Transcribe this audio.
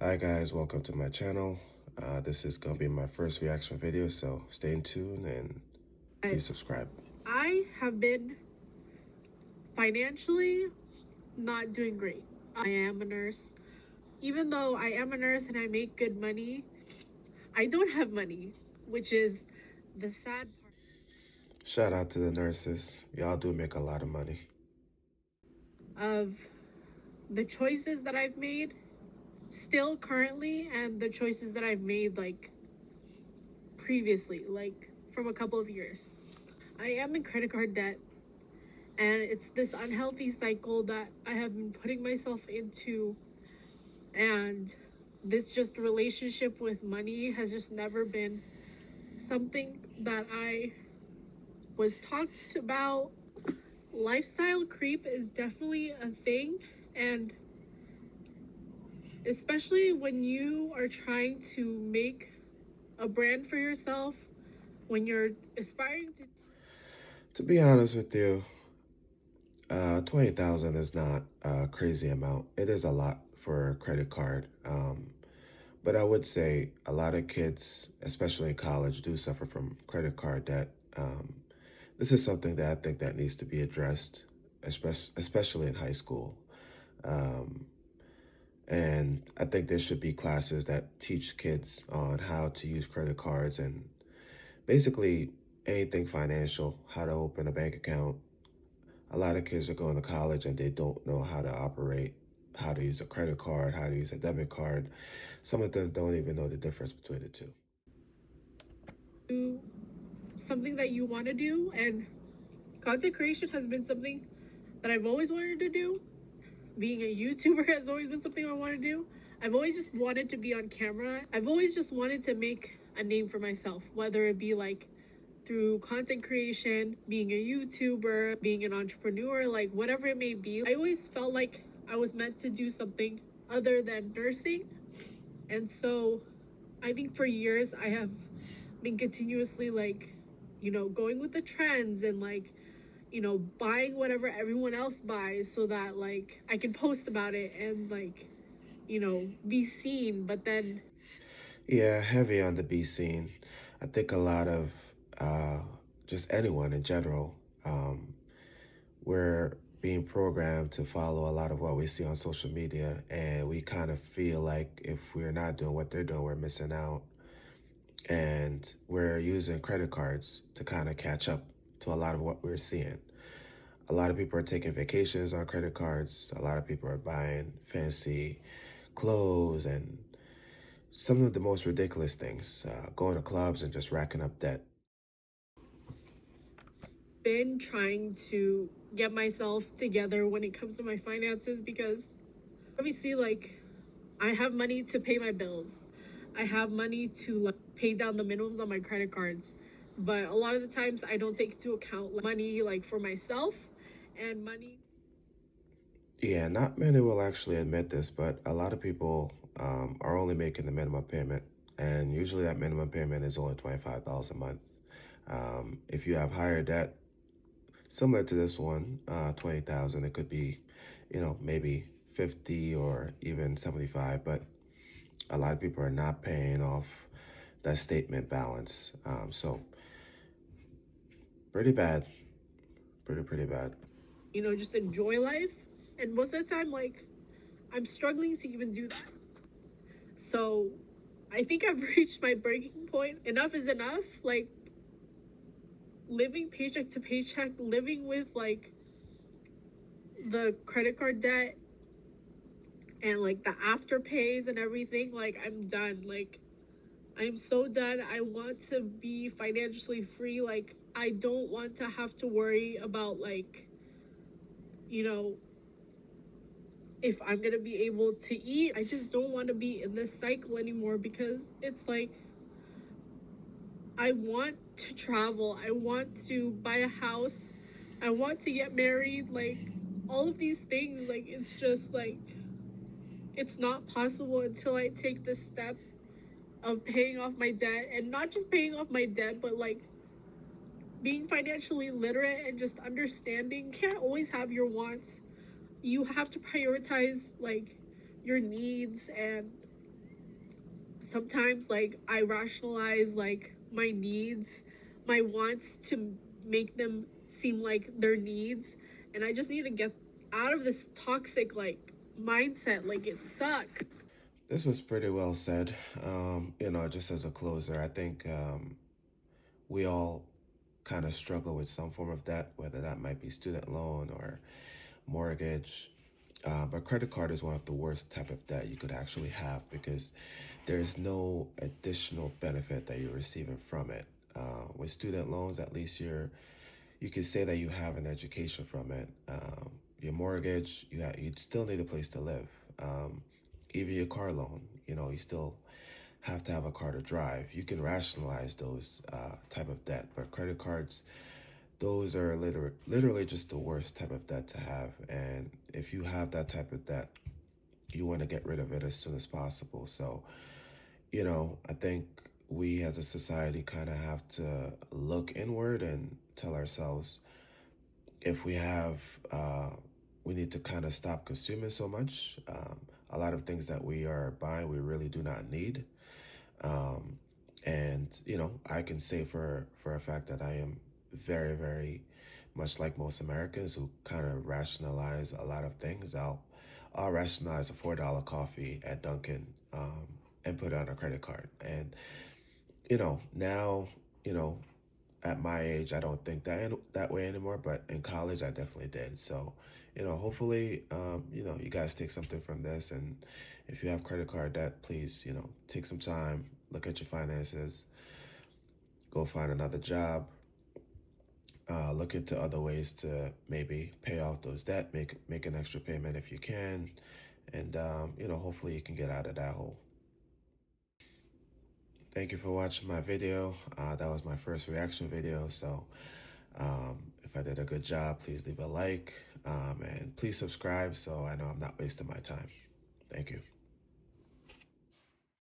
Hi guys, welcome to my channel. This is gonna be my first reaction video, so stay tuned and please subscribe. I have been financially not doing great. I am a nurse. Even though I am a nurse and I make good money, I don't have money, which is the sad part Shout out to the nurses. Y'all do make a lot of money. of the choices that I've made still currently and the choices that I've made like previously, like from a couple of years. I am in credit card debt, and it's this unhealthy cycle that I have been putting myself into, and this just relationship with money has just never been something that I was talked about. Lifestyle creep is definitely a thing, and especially when you are trying to make a brand for yourself, when you're aspiring To be honest with you, 20,000 is not a crazy amount. It is a lot for a credit card. But I would say a lot of kids, especially in college, do suffer from credit card debt. This is something that I think that needs to be addressed, especially in high school. Um, and I think there should be classes that teach kids on how to use credit cards and basically anything financial, how to open a bank account. A lot of kids are going to college and they don't know how to operate, how to use a credit card, how to use a debit card. Some of them don't even know the difference between the two. do something that you want to do, and content creation has been something that I've always wanted to do. Being a YouTuber has always been something I want to do. I've always just wanted to be on camera. I've always just wanted to make a name for myself, whether it be like through content creation, being a YouTuber, being an entrepreneur, like whatever it may be. I always felt like I was meant to do something other than nursing. And so I think for years I have been continuously like, going with the trends and like, buying whatever everyone else buys so that like I can post about it and like, be seen. But then Yeah, heavy on the B scene. I think a lot of uh, just anyone in general, um, we're being programmed to follow a lot of what we see on social media, and we kind of feel like if we're not doing what they're doing, we're missing out. And we're using credit cards to kind of catch up to a lot of what we're seeing. A lot of people are taking vacations on credit cards. A lot of people are buying fancy clothes and some of the most ridiculous things, going to clubs and just racking up debt. been trying to get myself together when it comes to my finances, because obviously like I have money to pay my bills. I have money to like pay down the minimums on my credit cards. But a lot of the times I don't take into account like, money like for myself and money. Yeah, not many will actually admit this, but a lot of people are only making the minimum payment, and usually that minimum payment is only $25 a month. If you have higher debt, similar to this one, 20,000, it could be, maybe 50 or even 75, but a lot of people are not paying off that statement balance. So pretty bad, pretty bad. Just enjoy life. And most of the time, like, I'm struggling to even do that. So I think I've reached my breaking point. Enough is enough. Like, living paycheck to paycheck, living with like the credit card debt and like the afterpays and everything, like, I'm done. Like, I'm so done. I want to be financially free. Like, I don't want to have to worry about, like, you know, if I'm gonna be able to eat. I just don't want to be in this cycle anymore, because it's like I want to travel. I want to buy a house. I want to get married. Like, all of these things, like, it's just like it's not possible until I take this step of paying off my debt, and not just paying off my debt, but like being financially literate and just understanding you can't always have your wants. You have to prioritize like your needs, and sometimes like I rationalize like my needs, my wants to make them seem like their needs, and I just need to get out of this toxic like mindset. Like it sucks. This was pretty well said. Just as a closer, I think we all kind of struggle with some form of debt, whether that might be student loan or mortgage. But credit card is one of the worst type of debt you could actually have because there's no additional benefit that you're receiving from it. With student loans, at least you can say that you have an education from it. Your mortgage, you'd still need a place to live. Even your car loan, you still have to have a car to drive. You can rationalize those type of debt, but credit cards, those are literally just the worst type of debt to have. And if you have that type of debt, you want to get rid of it as soon as possible. So, I think we as a society kind of have to look inward and tell ourselves if we need to kind of stop consuming so much. A lot of things that we are buying, we really do not need. Um, and I can say for a fact that I am very, very much like most Americans who kind of rationalize a lot of things. I'll rationalize a $4 coffee at Dunkin', and put it on a credit card. And now you know at my age, I don't think that way anymore. But in college, I definitely did. So, hopefully, you guys take something from this. And if you have credit card debt, please, take some time, look at your finances, go find another job, look into other ways to maybe pay off those debt, make an extra payment if you can, and hopefully you can get out of that hole. Thank you for watching my video. That was my first reaction video, so if I did a good job, please leave a like, and please subscribe so I know I'm not wasting my time. Thank you.